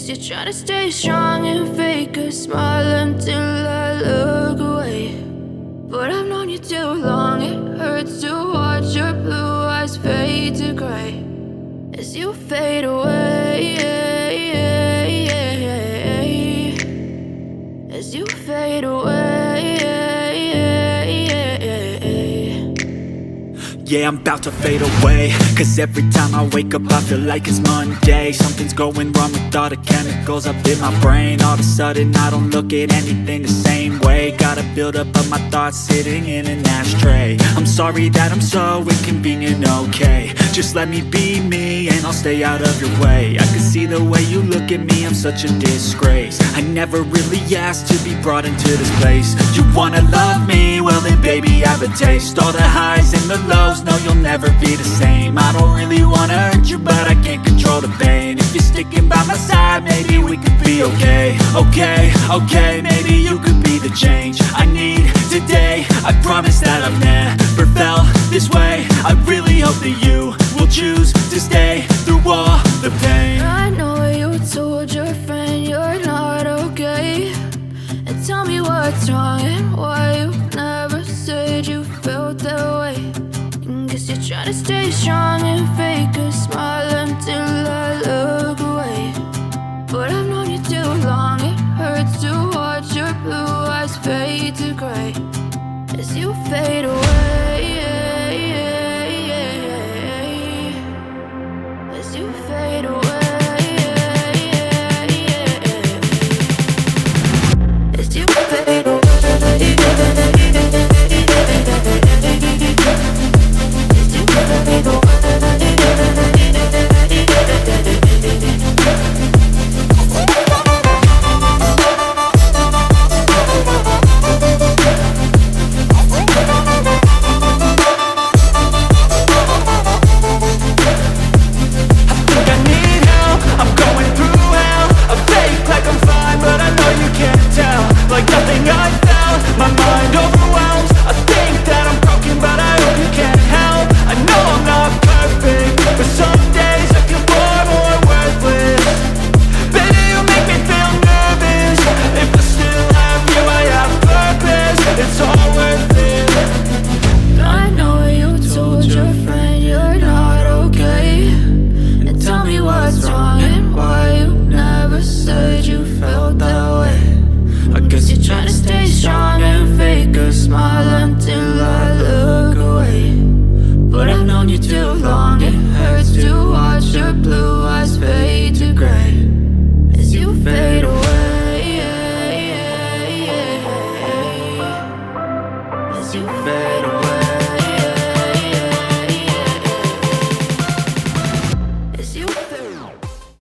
Guess you're trying to stay strong and fake a smile until I look away. But I've known you too long, it hurts to watch your blue eyes fade to gray as you fade away, as you fade away. Yeah, I'm about to fade away, cause every time I wake up I feel like it's Monday. Something's going wrong with all the chemicals up in my brain. All of a sudden I don't look at anything the same way. Gotta build up of my thoughts sitting in an ashtray. I'm sorry that I'm so inconvenient, okay. Just let me be me and I'll stay out of your way. I can see the way you look at me, I'm such a disgrace. I never really asked to be brought into this place. You wanna love me? Well then baby I have a taste. All the highs and the lows, no you'll never be the same. I don't really wanna hurt you but I can't control the pain. If you're sticking by my side maybe we could be okay. Okay, maybe you could be the change I need today. I promise that I've never felt this way. I really hope that you will choose to stay through all the pain. I know you told your friend you're not okay, and tell me what's wrong and why you never said you felt that way. Guess you're trying to stay strong and fake a smile until I look away. But I've known you too long, it hurts to watch your blue eyes fade to gray as you fade away, as you fade away, as you fade away. Trying to stay strong and fake a smile until I look away. But I've known you too long, it hurts to watch your blue eyes fade to gray as you fade away, as you fade away.